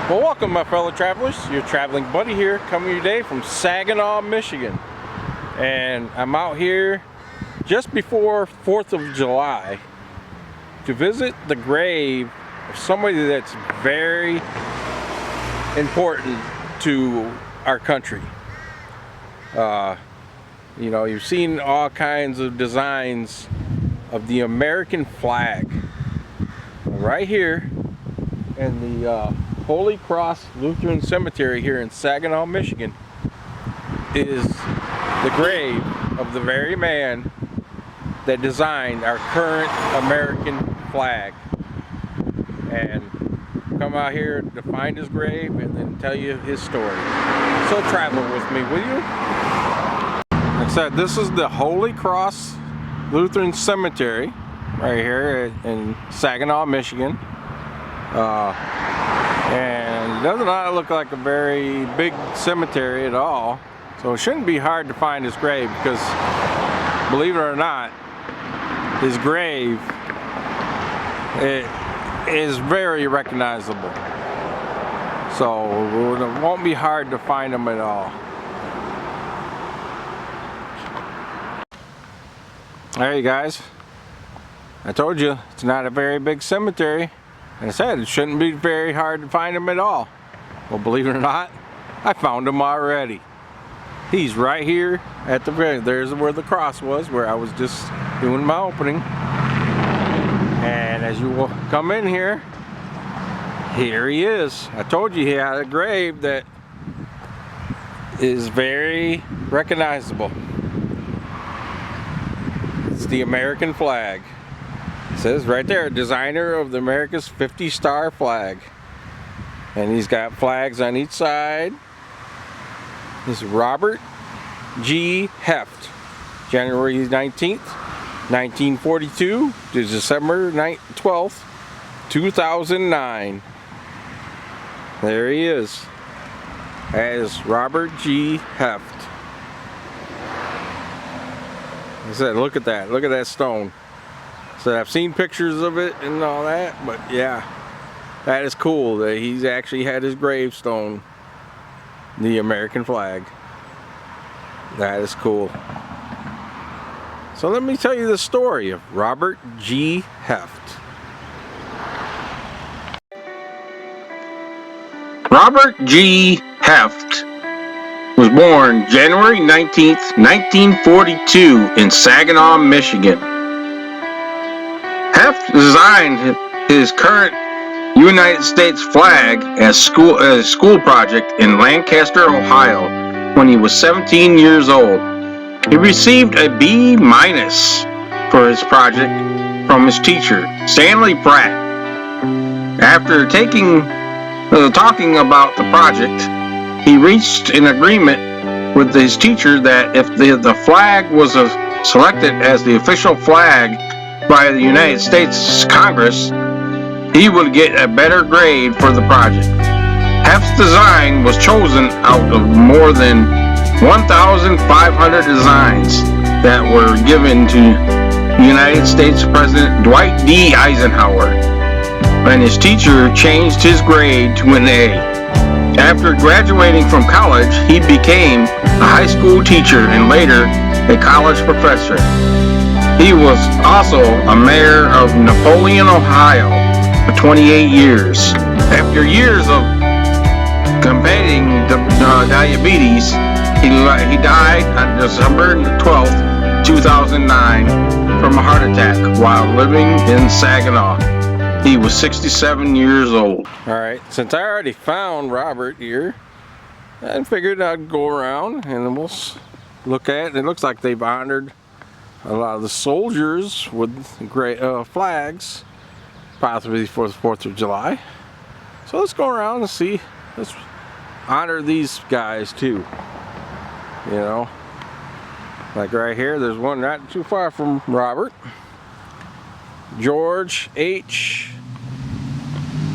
Well, welcome my fellow travelers. Your traveling buddy here, coming today from Saginaw, Michigan. And I'm out here just before 4th of July to visit the grave of somebody that's very important to our country. You know, you've seen all kinds of designs of the American flag. Right here in the Holy Cross Lutheran Cemetery here in Saginaw, Michigan is the grave of the very man that designed our current American flag. And come out here to find his grave and then tell you his story. So travel with me, will you? Like I said, this is the Holy Cross Lutheran Cemetery right here in Saginaw, Michigan. And it does not look like a very big cemetery at all, so it shouldn't be hard to find his grave, because believe it or not, his grave is very recognizable, so it won't be hard to find him at all. There you guys, I told you it's not a very big cemetery. And I said it shouldn't be very hard to find him at all. Well, believe it or not, I found him already. He's right here at the very, there's where the cross was, where I was just doing my opening. And as you will come in here, here he is. I told you he had a grave that is very recognizable. It's the American flag. It says right there, designer of the America's 50-star flag. And he's got flags on each side. This is Robert G. Heft, January 19th, 1942 to December 12th, 2009. There he is. That is Robert G. Heft. I said, look at that. Look at that stone. So I've seen pictures of it and all that, but yeah, that is cool that he's actually had his gravestone, the American flag. That is cool. So let me tell you the story of Robert G. Heft. Robert G. Heft was born January 19th, 1942 in Saginaw, Michigan. Heft designed his current United States flag as a school project in Lancaster, Ohio, when he was 17 years old. He received a B- for his project from his teacher, Stanley Pratt. After talking about the project, he reached an agreement with his teacher that if the flag was selected as the official flag by the United States Congress, he would get a better grade for the project. Heft's design was chosen out of more than 1,500 designs that were given to United States President Dwight D. Eisenhower, and his teacher changed his grade to an A. After graduating from college, he became a high school teacher and later a college professor. He was also a mayor of Napoleon, Ohio for 28 years. After years of combating diabetes, he died on December 12th, 2009 from a heart attack while living in Saginaw. He was 67 years old. Alright, since I already found Robert here, I figured I'd go around and we'll look at it. It looks like they've honored a lot of the soldiers with great flags, possibly for the 4th of July. So let's go around and see. Let's honor these guys too. You know, like right here, there's one not too far from Robert. George H.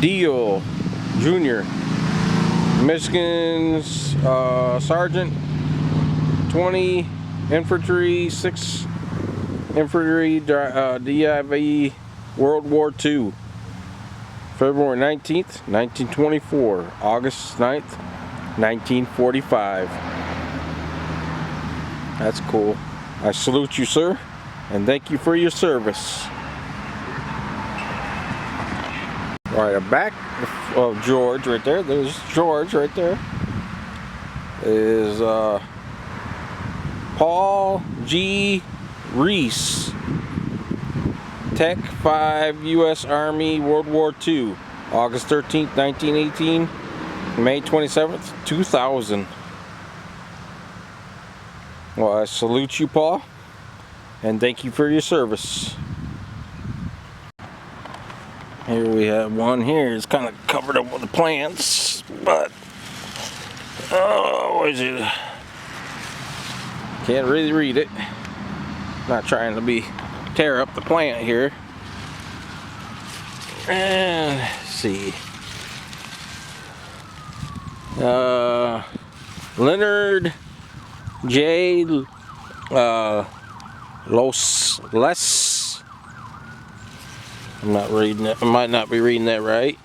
Deal Jr., Michigan's Sergeant 20 Infantry 6 Infantry DIV World War II February 19th, 1924. August 9th, 1945. That's cool. I salute you, sir, and thank you for your service. Alright, I'm back of George right there. There's George right there. Is Paul G. Reese, Tech 5, U.S. Army, World War II, August 13th, 1918, May 27th, 2000. Well, I salute you, Paul, and thank you for your service. Here we have one here. It's kind of covered up with the plants, but oh, what is it? Can't really read it. Not trying to tear up the plant here. And let's see. Leonard J. Les. I'm not reading it. I might not be reading that right.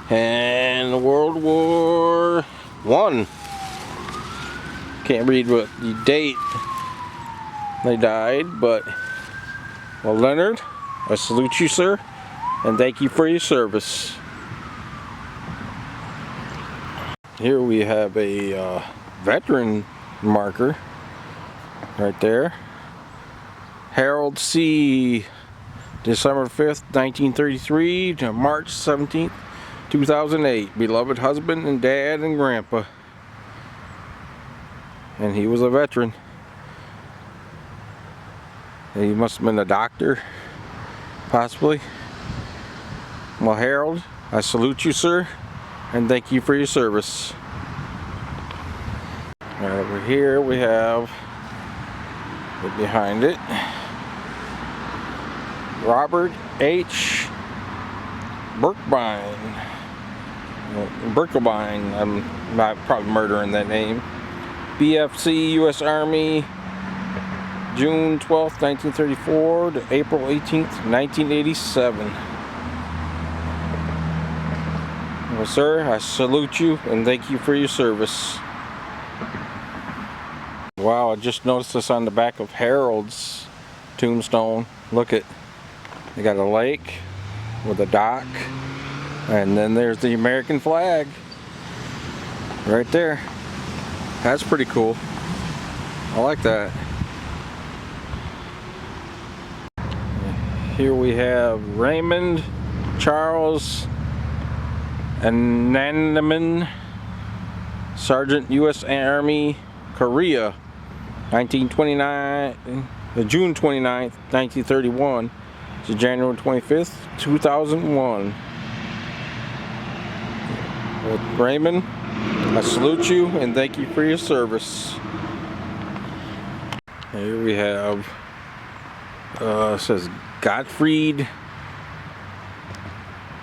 And World War I. Can't read what the date they died, but well, Leonard, I salute you, sir, and thank you for your service. Here we have a veteran marker right there. Harold C. December 5th, 1933 to March 17th, 2008. Beloved husband and dad and grandpa. And he was a veteran. He must have been a doctor, possibly. Well, Harold, I salute you, sir, and thank you for your service. Right over here we have, behind it, Robert H. Berkebine. I'm not probably murdering that name. BFC, U.S. Army, June 12th, 1934 to April 18th, 1987. Well, sir, I salute you and thank you for your service. Wow, I just noticed this on the back of Harold's tombstone. Look at, they got a lake with a dock, and then there's the American flag right there. That's pretty cool. I like that. Here we have Raymond Charles Anandaman, Sergeant, U.S. Army, Korea, 1929, June 29th, 1931 to January 25th, 2001. Well, Raymond, I salute you and thank you for your service. Here we have, it says Gottfried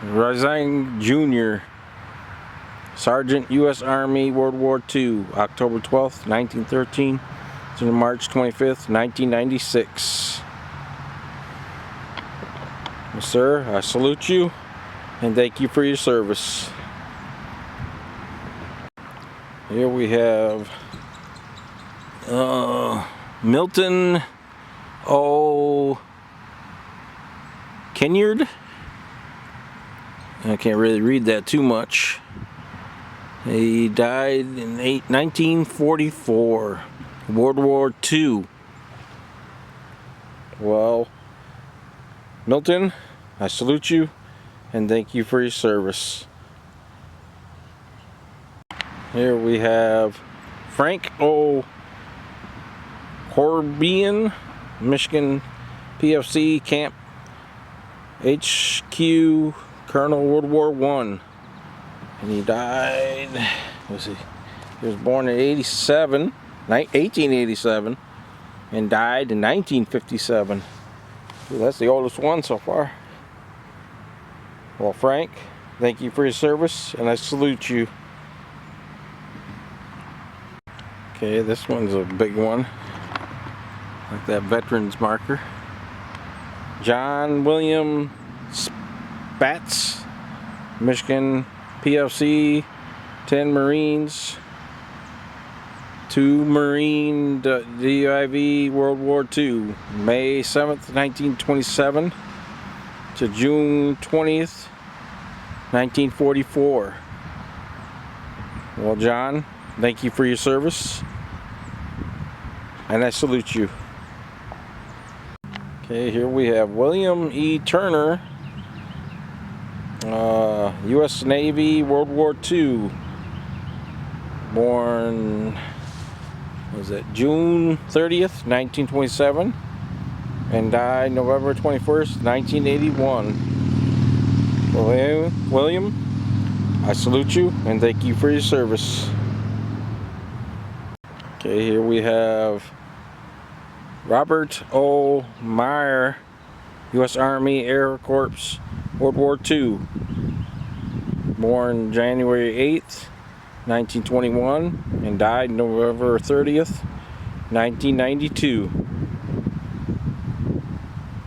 Razang Jr., Sergeant, U.S. Army, World War II, October 12th, 1913 to March 25th, 1996. Well, sir, I salute you and thank you for your service. Here we have Milton O. Kenyard. I can't really read that too much. He died in 1944, World War II. Well, Milton, I salute you and thank you for your service. Here we have Frank O. Horbian, Michigan PFC Camp HQ Colonel, World War I. And he died, let's see, he was born in 1887 and died in 1957. Ooh, that's the oldest one so far. Well, Frank, thank you for your service and I salute you. Okay, this one's a big one, like that veteran's marker. John William Spatz, Michigan PFC, 10 Marines, 2 Marine DIV, World War II, May 7th, 1927 to June 20th, 1944. Well, John, thank you for your service, and I salute you. Okay, here we have William E. Turner, U.S. Navy, World War II, born, was it June 30th, 1927, and died November 21st, 1981. William, I salute you and thank you for your service. Okay, here we have Robert O. Meyer, U.S. Army Air Corps, World War II, born January 8th, 1921, and died November 30th, 1992.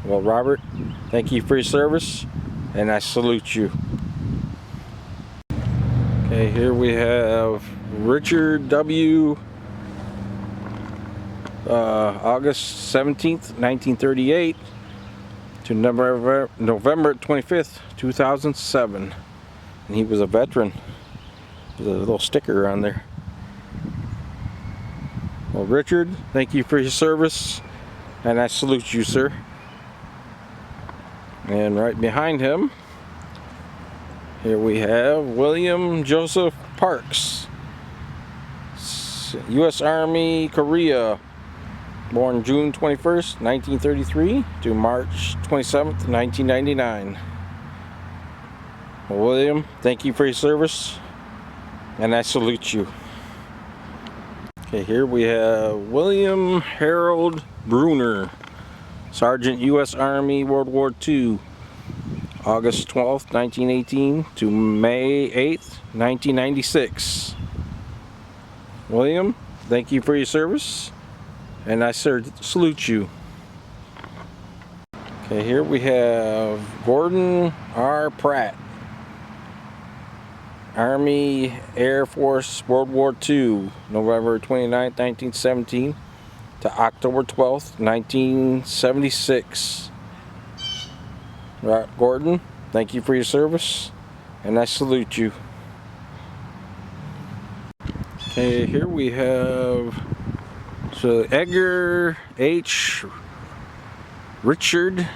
Well, Robert, thank you for your service, and I salute you. Okay, here we have Richard W. August 17th, 1938 to November 25th, 2007. And he was a veteran. There's a little sticker on there. Well, Richard, thank you for your service, and I salute you, sir. And right behind him, here we have William Joseph Parks, U.S. Army, Korea, born June 21st, 1933 to March 27th, 1999. Well, William, thank you for your service, and I salute you. Okay, here we have William Harold Bruner, Sergeant, U.S. Army, World War II, August 12th, 1918 to May 8th, 1996. William, thank you for your service, and I salute you. Okay, here we have Gordon R. Pratt, Army Air Force, World War II, November 29th, 1917 to October 12th, 1976. Right, Gordon, thank you for your service, and I salute you. Okay, here we have Edgar H. Richard,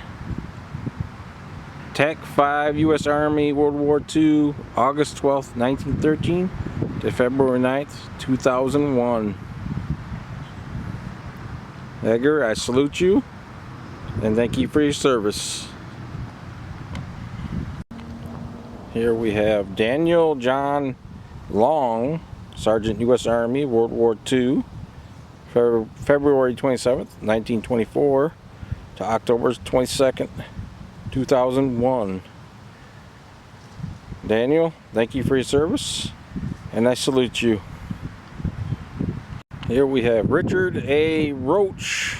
Tech 5, U.S. Army, World War II, August 12th, 1913 to February 9th, 2001. Edgar, I salute you, and thank you for your service. Here we have Daniel John Long, Sergeant, U.S. Army, World War II, February 27th, 1924 to October 22nd, 2001. Daniel, thank you for your service, and I salute you. Here we have Richard A. Roach,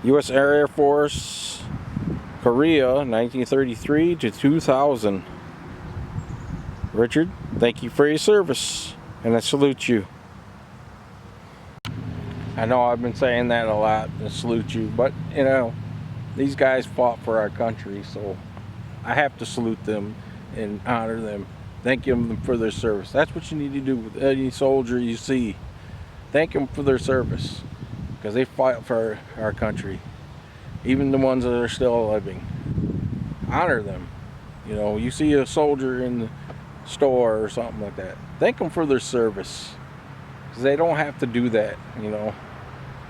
U.S. Air Force, Korea, 1933 to 2000. Richard, thank you for your service, and I salute you. I know I've been saying that a lot, to salute you, but you know, these guys fought for our country, so I have to salute them and honor them. Thank them for their service. That's what you need to do with any soldier you see. Thank them for their service, because they fight for our country, even the ones that are still living. Honor them. You know, you see a soldier in the store or something like that, thank them for their service, because they don't have to do that. You know,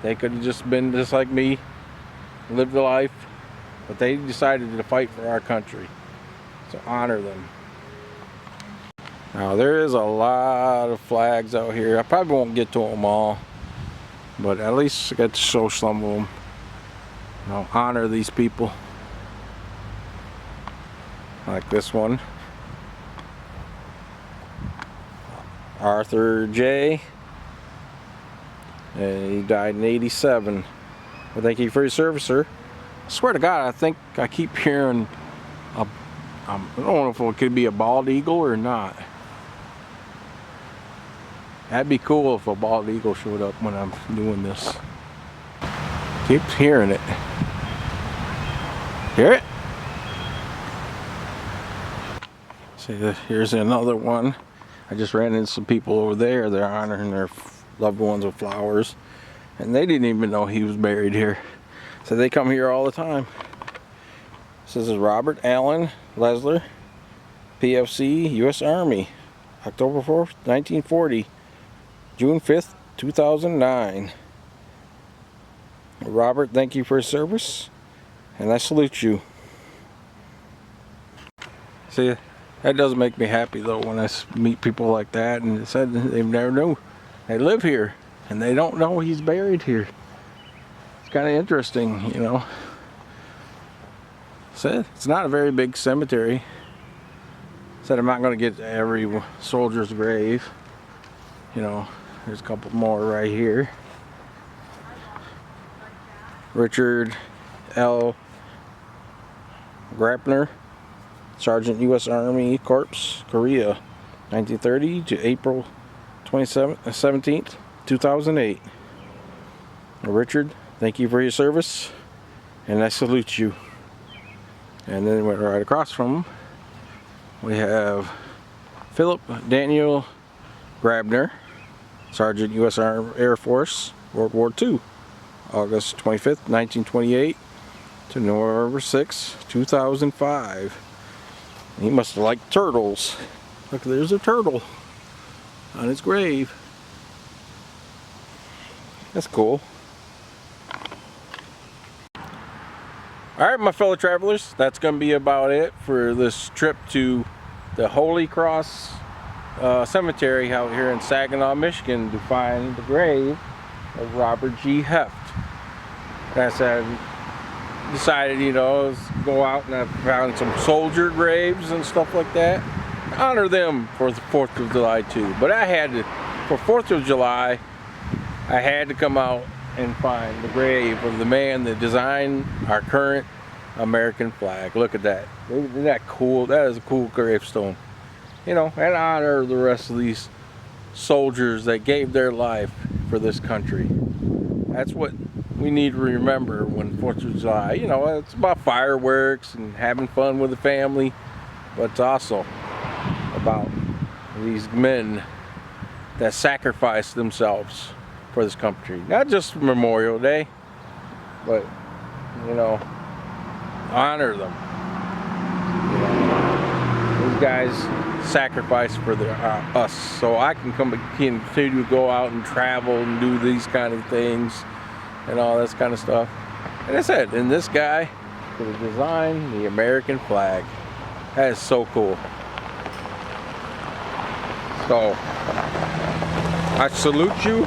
they could have just been just like me, lived a life, but they decided to fight for our country, so honor them. Now there is a lot of flags out here. I probably won't get to them all, but at least I got to show some of them. You know, honor these people, like this one, Arthur J. And he died in 87. Well, thank you for your service, sir. I swear to God, I think I keep hearing a I don't know if it could be a bald eagle or not. That'd be cool if a bald eagle showed up when I'm doing this. Keep hearing it. Hear it? See, here's another one. I just ran into some people over there. They're honoring their loved ones with flowers. And they didn't even know he was buried here. So they come here all the time. This is Robert Allen Lesler, PFC, U.S. Army, October 4th, 1940, June 5th, 2009. Robert, thank you for your service, and I salute you. See, that does make me happy though when I meet people like that and said they never knew. They live here and they don't know he's buried here. It's kind of interesting, you know. Said it's not a very big cemetery. Said I'm not going to get to every soldier's grave. You know, there's a couple more right here. Richard L. Grapner, Sergeant U.S. Army Corps, Korea, 1930 to April 17th, 2008. Richard, thank you for your service, and I salute you. And then right across from him, we have Philip Daniel Grabner, Sergeant U.S. Air Force, World War II, August 25th, 1928 to November 6, 2005. He must have liked turtles. Look, there's a turtle on his grave. That's cool. Alright, my fellow travelers, that's going to be about it for this trip to the Holy Cross Cemetery out here in Saginaw, Michigan to find the grave of Robert G. Heft. As I said, decided, you know, go out and I found some soldier graves and stuff like that. Honor them for the 4th of July too. But I had to, for 4th of July, I had to come out and find the grave of the man that designed our current American flag. Look at that. Isn't that cool? That is a cool gravestone. You know, and honor the rest of these soldiers that gave their life for this country. That's what we need to remember when 4th of July. You know, it's about fireworks and having fun with the family, but it's also about these men that sacrificed themselves for this country. Not just Memorial Day, but, you know, honor them. You know, these guys sacrificed for us, so I can continue to go out and travel and do these kind of things and all this kind of stuff. And I said, and this guy could have designed the American flag. That is so cool. So I salute you.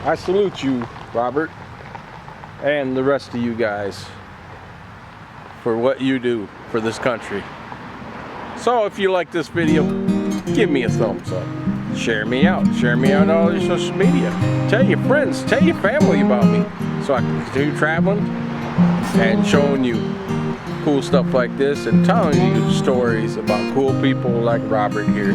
I salute you, Robert, and the rest of you guys for what you do for this country. So if you like this video, give me a thumbs up. Share me out. Share me out on all your social media. Tell your friends, tell your family about me so I can continue traveling and showing you cool stuff like this and telling you stories about cool people like Robert here.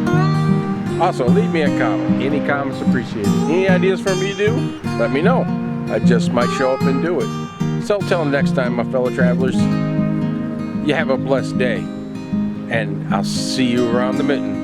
Also, leave me a comment. Any comments appreciated. Any ideas for me to do? Let me know. I just might show up and do it. So till next time, my fellow travelers, you have a blessed day. And I'll see you around the mitten.